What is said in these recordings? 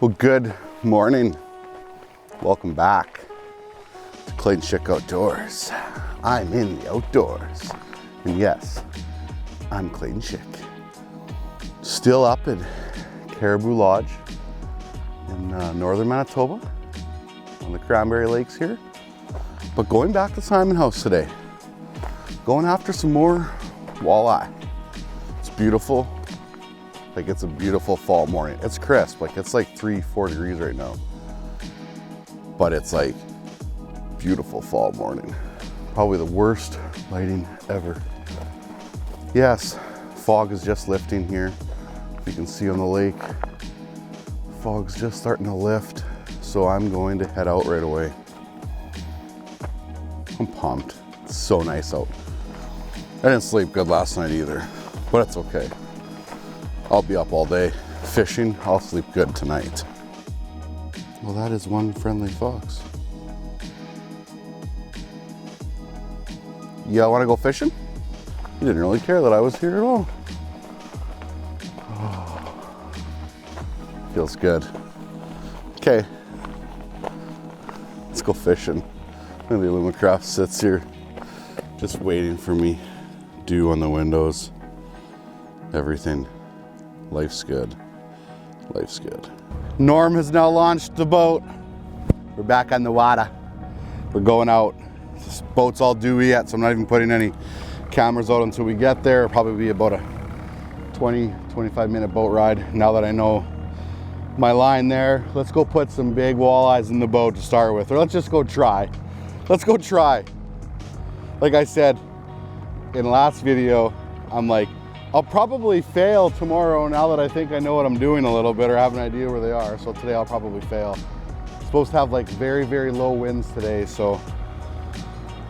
Well, good morning. Welcome back to Clayton Schick Outdoors. I'm in the outdoors. And yes, I'm Clayton Schick. Still up at Caribou Lodge in northern Manitoba on the Cranberry Lakes here. But going back to Simon House today. Going after some more walleye. It's beautiful. Like, it's a beautiful fall morning. It's crisp, like it's like 3-4 degrees right now. But it's like beautiful fall morning. Probably the worst lighting ever. Yes, fog is just lifting here. If you can see on the lake, fog's just starting to lift. So I'm going to head out right away. I'm pumped. It's so nice out. I didn't sleep good last night either, but it's okay. I'll be up all day fishing. I'll sleep good tonight. Well, that is one friendly fox. Yeah, want to go fishing? He didn't really care that I was here at all. Oh, feels good. Okay, let's go fishing. And the Alumacraft sits here just waiting for me. Dew on the windows. Everything. Life's good. Life's good. Norm has now launched the boat. We're back on the water. We're going out. This boat's all dewy yet, so I'm not even putting any cameras out until we get there. It'll probably be about a 20-25 minute boat ride. Now that I know my line there, let's go put some big walleyes in the boat to start with. Or let's just go try. Let's go try. Like I said in the last video, I'm like, I'll probably fail tomorrow now that I think I know what I'm doing a little bit or have an idea where they are. So today I'll probably fail. It's supposed to have like very, very low winds today. So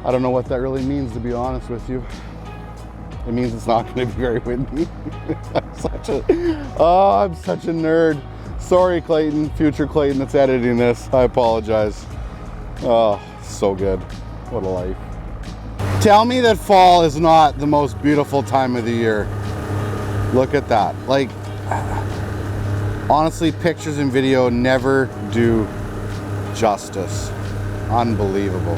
I don't know what that really means, to be honest with you. It means it's not going to be very windy. I'm such a nerd. Sorry, Clayton, future Clayton that's editing this. I apologize. Oh, so good. What a life. Tell me that fall is not the most beautiful time of the year. Look at that. Like, honestly, pictures and video never do justice. Unbelievable.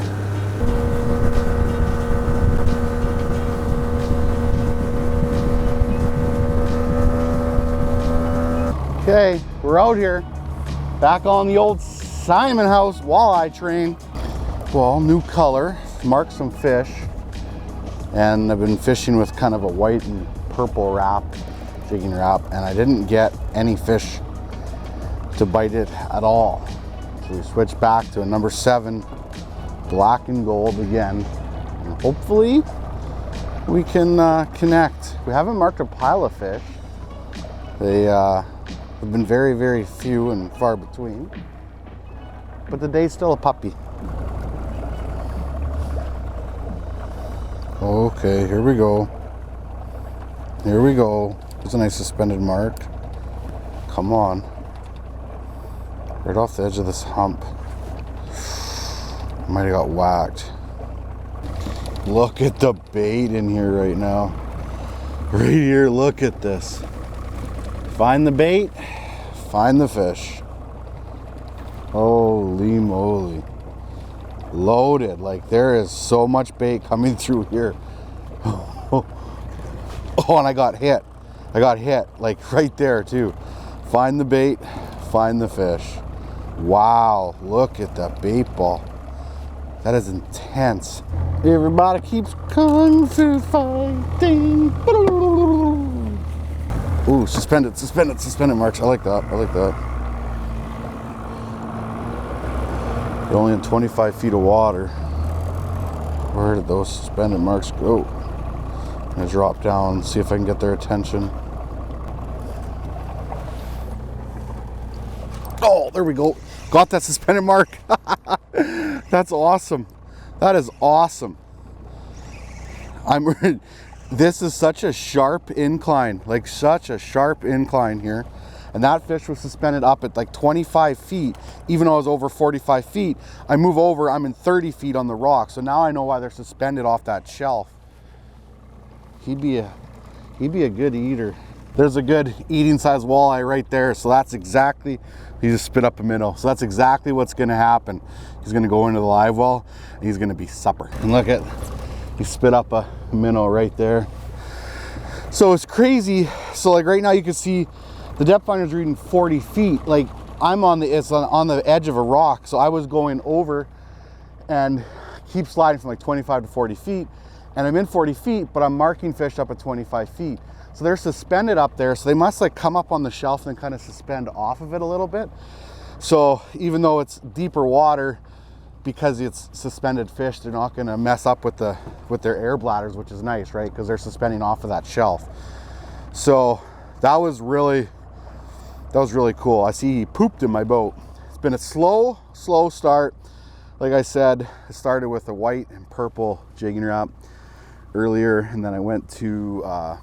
Okay, we're out here. Back on the old Simon House walleye train. Well, new color. Marked some fish. And I've been fishing with kind of a white and purple wrap, jigging wrap, and I didn't get any fish to bite it at all. So we switched back to a number 7, black and gold again. And hopefully we can connect. We haven't marked a pile of fish. They have been very, very few and far between. But the day's still a puppy. Okay, here we go. Here we go. There's a nice suspended mark. Come on. Right off the edge of this hump. Might have got whacked. Look at the bait in here right now. Right here, look at this. Find the bait, find the fish. Holy moly. Loaded. Like, there is so much bait coming through here. Oh, and I got hit. I got hit, like right there too. Find the bait, find the fish. Wow, look at that bait ball. That is intense. Everybody keeps kung fu fighting. Ooh, suspended marks. I like that. I like that. You're only in 25 feet of water. Where did those suspended marks go? I'm gonna drop down, see if I can get their attention. Oh, there we go. Got that suspended mark. That's awesome. That is awesome. This is such a sharp incline, like such a sharp incline here. And that fish was suspended up at like 25 feet, even though I was over 45 feet. I move over, I'm in 30 feet on the rock. So now I know why they're suspended off that shelf. He'd be a good eater. There's a good eating size walleye right there. So that's exactly, he just spit up a minnow. So that's exactly what's gonna happen. He's gonna go into the live well and he's gonna be supper. And look at, he spit up a minnow right there. So it's crazy. So like right now you can see the depth finder's reading 40 feet. Like I'm on the, it's on the edge of a rock. So I was going over and keep sliding from like 25 to 40 feet. And I'm in 40 feet, but I'm marking fish up at 25 feet. So they're suspended up there. So they must like come up on the shelf and kind of suspend off of it a little bit. So even though it's deeper water, because it's suspended fish, they're not gonna mess up with their air bladders, which is nice, right? Because they're suspending off of that shelf. So that was really cool. I see he pooped in my boat. It's been a slow start. Like I said, I started with a white and purple jigging wrap earlier, and then I went to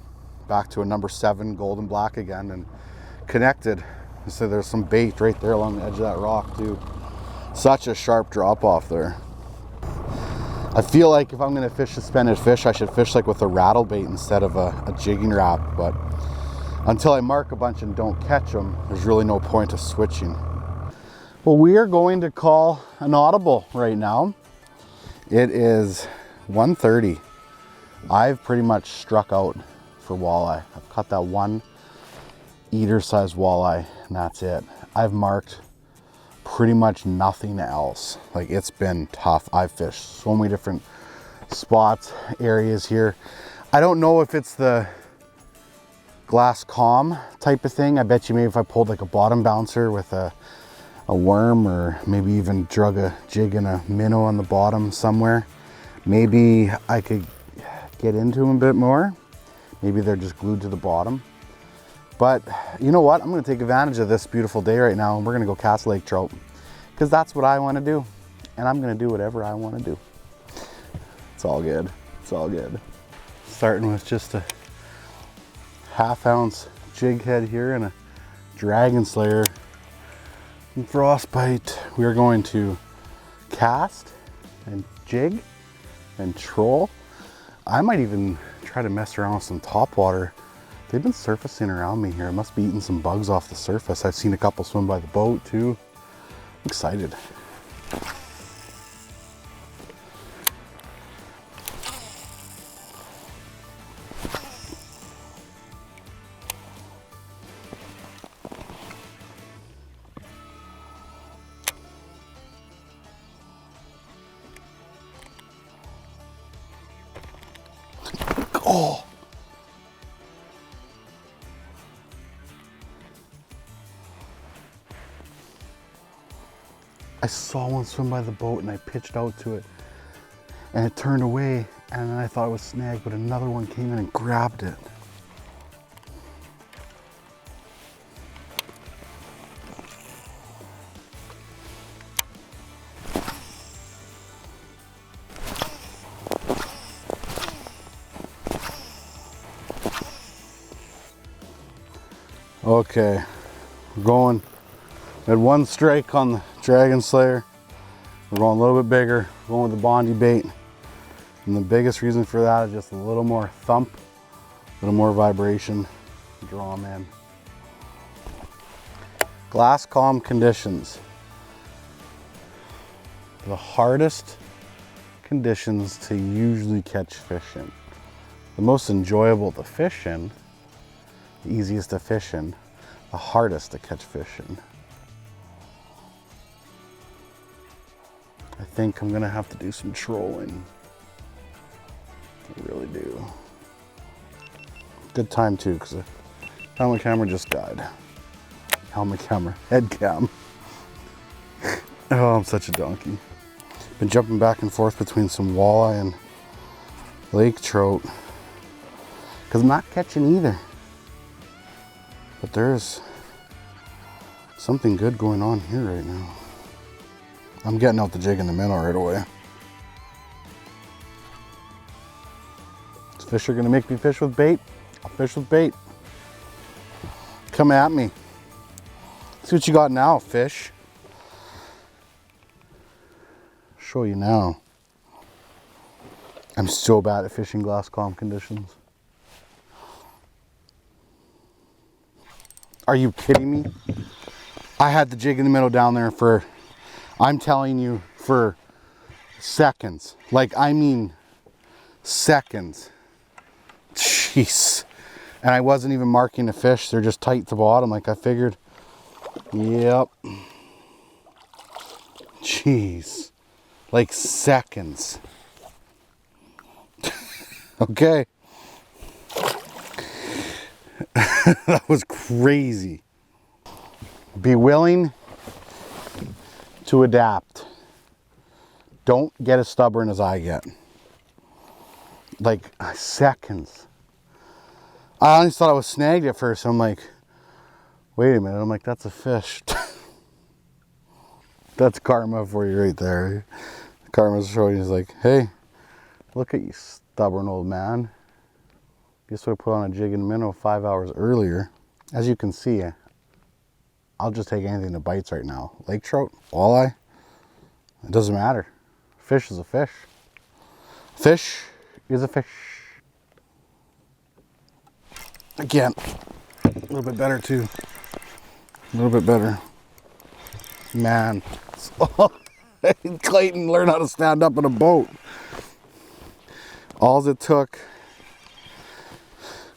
back to a number 7 golden black again and connected. So there's some bait right there along the edge of that rock too. Such a sharp drop off there. I feel like if I'm gonna fish suspended fish, I should fish like with a rattle bait instead of a jigging wrap, but until I mark a bunch and don't catch them, there's really no point of switching. Well, we are going to call an audible right now. It is 1:30. I've pretty much struck out for walleye. I've caught that one eater sized walleye and that's it. I've marked pretty much nothing else. Like it's been tough. I've fished so many different spots, areas here. I don't know if it's the glass calm type of thing. I bet you maybe if I pulled like a bottom bouncer with a worm, or maybe even drug a jig and a minnow on the bottom somewhere, maybe I could get into them a bit more. Maybe they're just glued to the bottom. But you know what? I'm gonna take advantage of this beautiful day right now and we're gonna go cast lake trout, because that's what I wanna do. And I'm gonna do whatever I wanna do. It's all good, it's all good. Starting with just a 1/2 ounce jig head here and a dragon slayer and frostbite. We are going to cast and jig and troll. I might even try to mess around with some topwater. They've been surfacing around me here. I must be eating some bugs off the surface. I've seen a couple swim by the boat too. I'm excited. Oh! I saw one swim by the boat and I pitched out to it and it turned away and then I thought it was snagged, but another one came in and grabbed it. Okay, we're going at one strike on the Dragon Slayer. We're going a little bit bigger, we're going with the Bondi bait. And the biggest reason for that is just a little more thump, a little more vibration, draw them in. Glass calm conditions. The hardest conditions to usually catch fish in. The most enjoyable to fish in, the easiest to fish in, the hardest to catch fish in. I think I'm gonna have to do some trolling. I really do. Good time too, because the helmet camera just died. Helmet camera, head cam. Oh, I'm such a donkey. Been jumping back and forth between some walleye and lake trout, because I'm not catching either. But there's something good going on here right now. I'm getting out the jig and the minnow right away. These fish are gonna make me fish with bait. I'll fish with bait. Come at me. See what you got now, fish. Show you now. I'm so bad at fishing glass calm conditions. Are you kidding me? I had the jig in the minnow down there for, I'm telling you, for seconds. Like, I mean seconds. Jeez. And I wasn't even marking the fish. They're just tight to bottom like I figured. Yep. Jeez. Like seconds. Okay. That was crazy. Be willing to adapt. Don't get as stubborn as I get. Like seconds. I honestly thought I was snagged at first. I'm like, wait a minute. I'm like, that's a fish. That's karma for you right there. Karma's showing you, like, hey, look at you, stubborn old man. Guess what I put on a jig and minnow 5 hours earlier. As you can see, I'll just take anything that bites right now. Lake trout, walleye, it doesn't matter. Fish is a fish. Fish is a fish. Again, a little bit better too. A little bit better. Man, Clayton learned how to stand up in a boat. All it took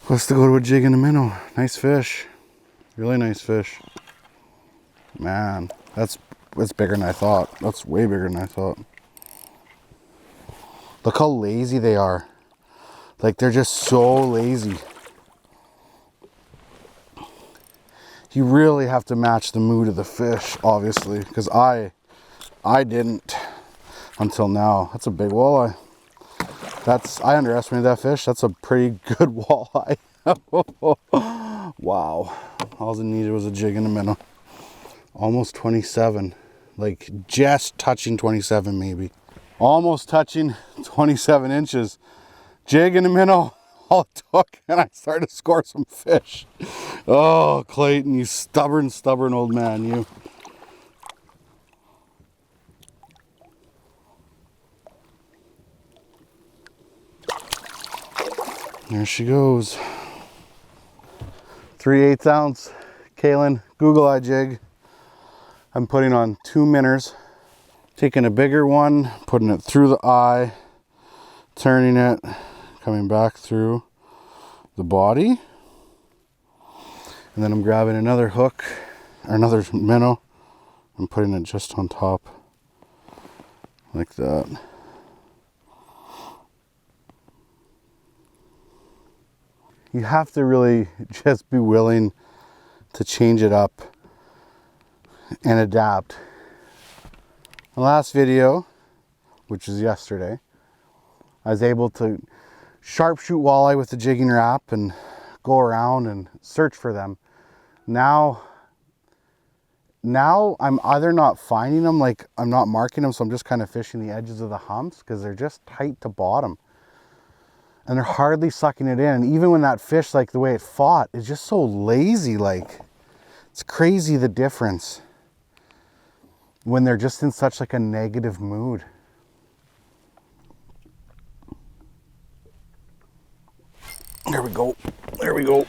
was to go to a jig and a minnow. Nice fish. Really nice fish. Man, that's bigger than I thought. That's way bigger than I thought. Look how lazy they are. Like, they're just so lazy. You really have to match the mood of the fish, obviously, because I didn't until now. That's a big walleye. I underestimated that fish. That's a pretty good walleye. Wow. All it needed was a jig and a minnow. Almost 27. Like, just touching 27 maybe. Almost touching 27 inches. Jig and a minnow. All it took, and I started to score some fish. Oh, Clayton, you stubborn old man, you. There she goes. 3/8 ounce Canon Google Eye jig. I'm putting on 2 minnows. Taking a bigger one, putting it through the eye, turning it, coming back through the body. And then I'm grabbing another hook, or another minnow, and putting it just on top, like that. You have to really just be willing to change it up and adapt. The last video, which is yesterday, I was able to sharpshoot walleye with the jigging wrap and go around and search for them. Now I'm either not finding them, like I'm not marking them, so I'm just kind of fishing the edges of the humps because they're just tight to bottom. And they're hardly sucking it in. And even when that fish, like the way it fought, is just so lazy, like it's crazy the difference when they're just in such like a negative mood. There we go. There we go.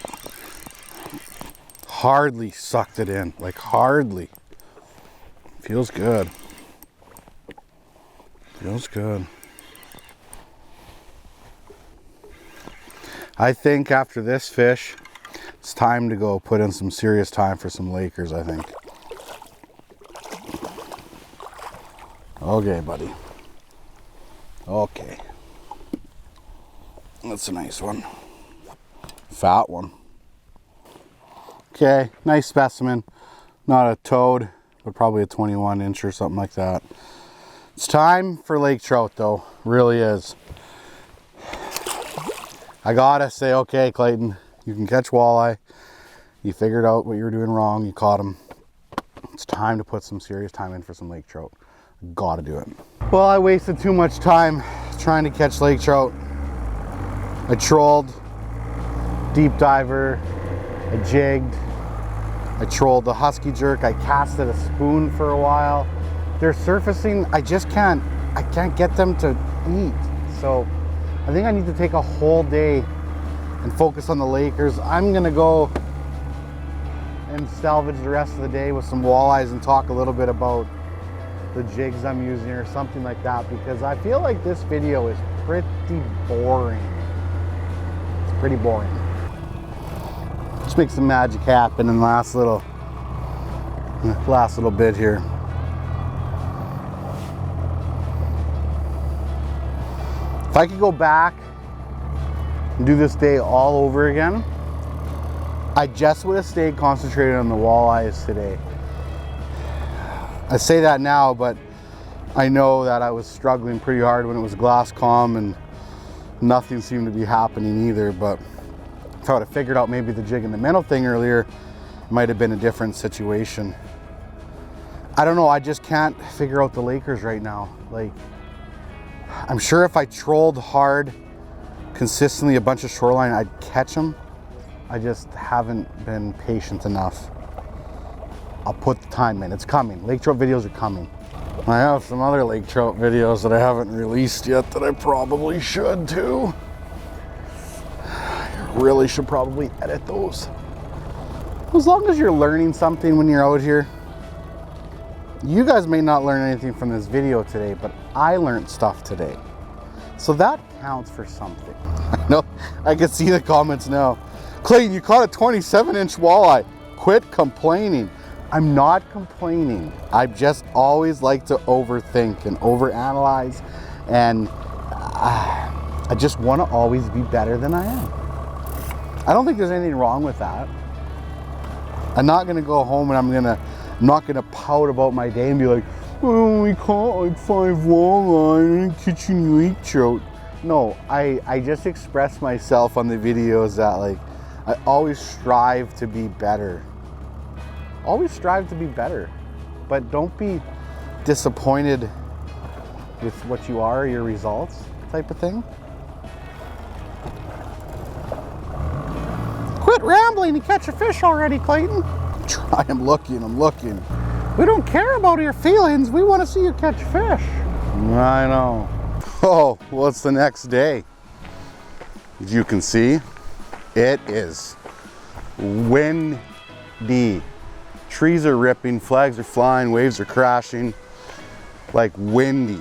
Hardly sucked it in, like hardly. Feels good. Feels good. I think after this fish, it's time to go put in some serious time for some Lakers, I think. Okay, buddy. Okay. That's a nice one. Fat one. Okay, nice specimen. Not a toad, but probably a 21 inch or something like that. It's time for lake trout though, really is. I gotta say, okay, Clayton, you can catch walleye. You figured out what you were doing wrong, you caught them. It's time to put some serious time in for some lake trout. Gotta do it. Well, I wasted too much time trying to catch lake trout. I trolled, deep diver, I jigged, I trolled the husky jerk, I casted a spoon for a while. They're surfacing, I can't get them to eat. So I think I need to take a whole day and focus on the Lakers. I'm gonna go and salvage the rest of the day with some walleyes and talk a little bit about the jigs I'm using or something like that, because I feel like this video is pretty boring. It's pretty boring. Let's make some magic happen in the last little bit here. If I could go back and do this day all over again, I just would have stayed concentrated on the walleyes today. I say that now, but I know that I was struggling pretty hard when it was glass calm and nothing seemed to be happening either. But if I would have figured out maybe the jig and the minnow thing earlier, it might have been a different situation. I don't know, I just can't figure out the Lakers right now. Like, I'm sure if I trolled hard consistently a bunch of shoreline, I'd catch them. I just haven't been patient enough. I'll put the time in. It's coming. Lake trout videos are coming. I have some other lake trout videos that I haven't released yet that I probably should too. I really should probably edit those. As long as you're learning something when you're out here. You guys may not learn anything from this video today, but I learned stuff today. So that counts for something. I know, I can see the comments now. Clayton, you caught a 27-inch walleye. Quit complaining. I'm not complaining. I just always like to overthink and overanalyze, and I just want to always be better than I am. I don't think there's anything wrong with that. I'm not going to go home and I'm not going to pout about my day and be like, oh, we caught like 5 walleye and catching lake trout. No, I just express myself on the videos that, like, I always strive to be better. Always strive to be better. But don't be disappointed with what you are, your results, type of thing. Quit rambling and catch a fish already, Clayton. I'm looking. We don't care about your feelings. We want to see you catch fish. I know. Oh, well, it's the next day. As you can see, it is windy. Trees are ripping, flags are flying, waves are crashing, like windy.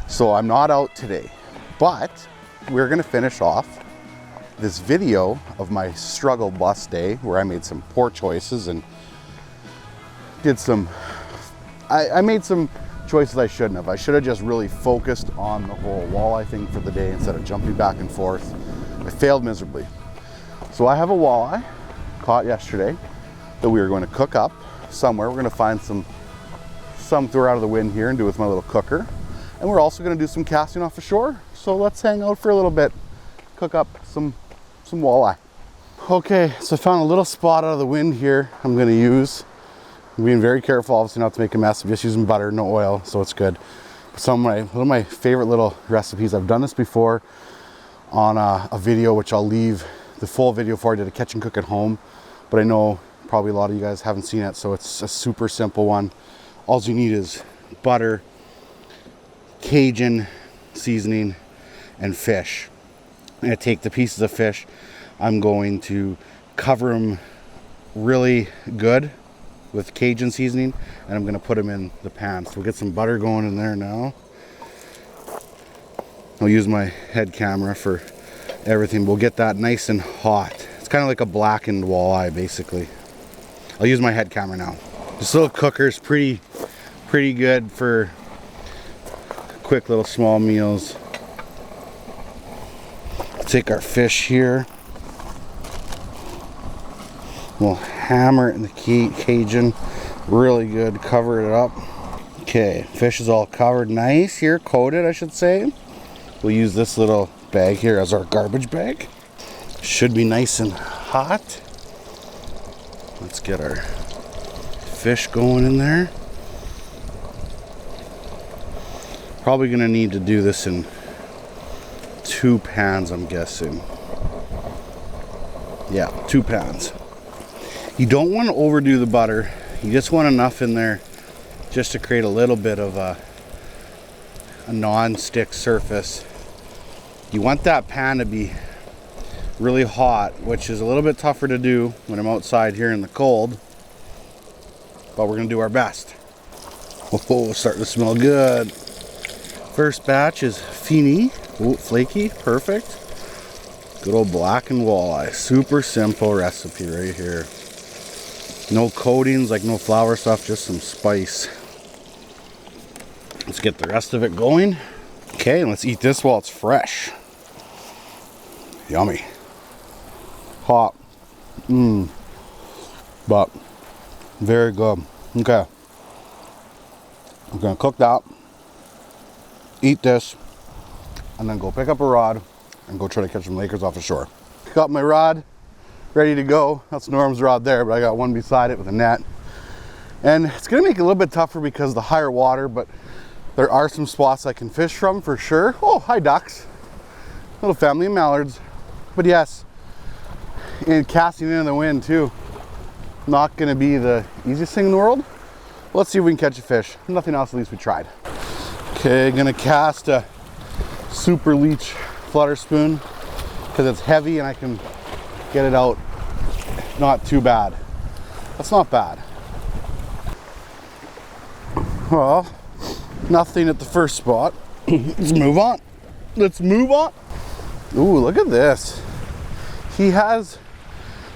So I'm not out today, but we're gonna finish off this video of my struggle bus day where I made some poor choices and I made some choices I shouldn't have. I should have just really focused on the whole walleye thing for the day instead of jumping back and forth. I failed miserably. So I have a walleye caught yesterday that we are going to cook up somewhere. We're going to find some throw out of the wind here and do it with my little cooker. And we're also going to do some casting off the shore. So let's hang out for a little bit, cook up some walleye. Okay, so I found a little spot out of the wind here I'm going to use. I'm being very careful, obviously not to make a mess. I'm just using butter, no oil, so it's good. One of my favorite little recipes. I've done this before on a video, which I'll leave the full video for. I did a catch and cook at home, but I know probably a lot of you guys haven't seen it, so it's a super simple one. All you need is butter, Cajun seasoning, and fish. I'm going to take the pieces of fish. I'm going to cover them really good with Cajun seasoning, and I'm going to put them in the pan. So we'll get some butter going in there now. I'll use my head camera for everything. We'll get that nice and hot. It's kind of like a blackened walleye, basically. I'll use my head camera now. This little cooker is pretty good for quick little small meals. Take our fish here. We'll hammer it in the Cajun really good, cover it up. Okay, fish is all covered nice here, coated I should say. We'll use this little bag here as our garbage bag. Should be nice and hot. Let's get our fish going in there. Probably gonna need to do this in 2 pans, I'm guessing. Yeah, 2 pans. You don't want to overdo the butter. You just want enough in there just to create a little bit of a non-stick surface. You want that pan to be really hot, which is a little bit tougher to do when I'm outside here in the cold, but we're gonna do our best. Oh, starting to smell good. First batch is Feeny. Oh, flaky, perfect. Good old blackened walleye. Super simple recipe right here. No coatings, like no flour stuff, just some spice. Let's get the rest of it going. Okay, let's eat this while it's fresh. Yummy. Hot. But very good. Okay. I'm gonna cook that, eat this, and then go pick up a rod and go try to catch some Lakers off the shore. Got my rod ready to go. That's Norm's rod there, but I got one beside it with a net. And it's gonna make it a little bit tougher because of the higher water, but there are some spots I can fish from for sure. Oh, hi ducks. Little family of mallards. But yes, and casting into the wind too. Not gonna be the easiest thing in the world. Let's see if we can catch a fish. Nothing else, at least we tried. Okay, gonna cast a super leech flutter spoon because it's heavy and I can get it out not too bad. That's not bad. Well, nothing at the first spot. Let's move on. Let's move on. Ooh, look at this. He has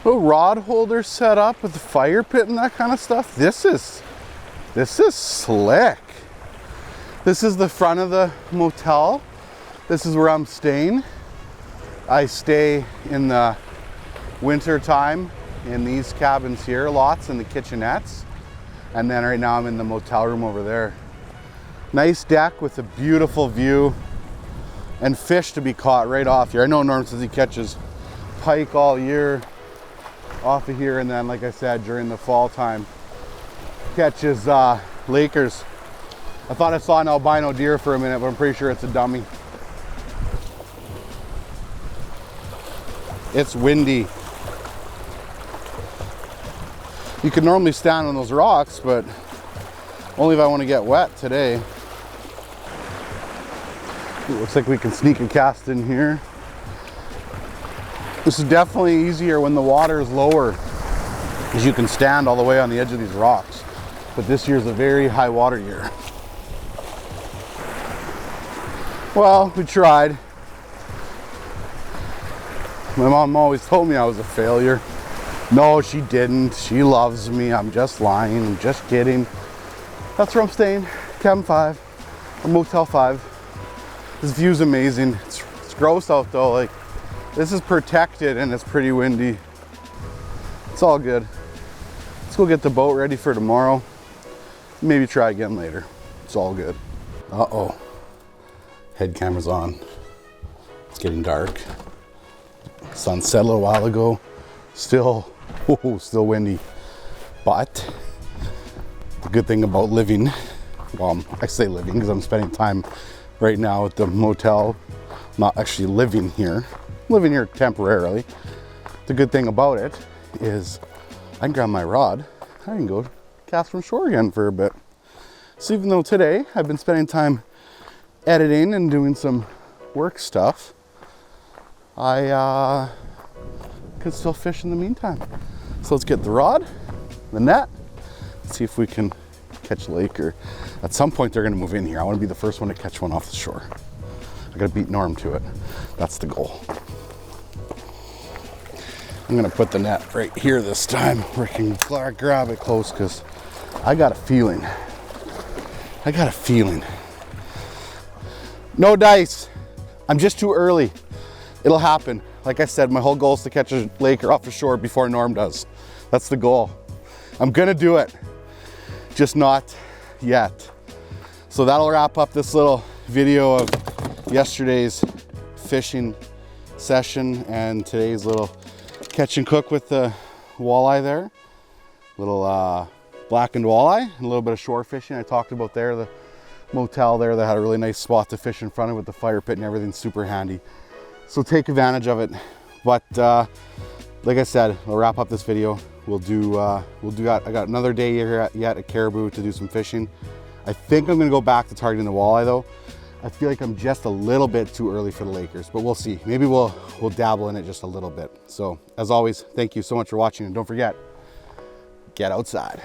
a rod holder set up with the fire pit and that kind of stuff. This is slick. This is the front of the motel. This is where I'm staying. I stay in the winter time in these cabins here, lots in the kitchenettes. And then right now I'm in the motel room over there. Nice deck with a beautiful view and fish to be caught right off here. I know Norm says he catches pike all year off of here, and then like I said, during the fall time, catches Lakers. I thought I saw an albino deer for a minute, but I'm pretty sure it's a dummy. It's windy. You can normally stand on those rocks, but only if I want to get wet today. It looks like we can sneak a cast in here. This is definitely easier when the water is lower, because you can stand all the way on the edge of these rocks. But this year's a very high water year. Well, we tried. My mom always told me I was a failure. No, she didn't. She loves me. I'm just lying. I'm just kidding. That's where I'm staying. Cabin 5, or Motel 5. This view's amazing. It's gross out though. Like, this is protected and it's pretty windy. It's all good. Let's go get the boat ready for tomorrow. Maybe try again later. It's all good. Uh-oh. Head camera's on. It's getting dark. Sun set a little while ago. Still windy. But the good thing about living, well, I say living because I'm spending time right now at the motel, not actually living here. I'm living here temporarily. The good thing about it is I can grab my rod. I can go cast from shore again for a bit. So even though today I've been spending time editing and doing some work stuff, I could still fish in the meantime. So let's get the rod, the net, see if we can catch a lake, or at some point they're gonna move in here. I wanna be the first one to catch one off the shore. I gotta beat Norm to it. That's the goal. I'm gonna put the net right here this time where I can grab it close, because I got a feeling. No dice. I'm just too early. It'll happen. Like I said, my whole goal is to catch a lake or off the shore before Norm does. That's the goal. I'm gonna do it, just not yet. So that'll wrap up this little video of yesterday's fishing session and today's little catch and cook with the walleye there. Little blackened walleye and a little bit of shore fishing I talked about there. The motel there that had a really nice spot to fish in front of with the fire pit and everything, super handy. So take advantage of it. But like I said, I'll wrap up this video. We'll do that. I got another day here yet at Caribou to do some fishing. I think I'm gonna go back to targeting the walleye though. I feel like I'm just a little bit too early for the Lakers, but we'll see. Maybe we'll dabble in it just a little bit. So as always, thank you so much for watching, and don't forget, get outside.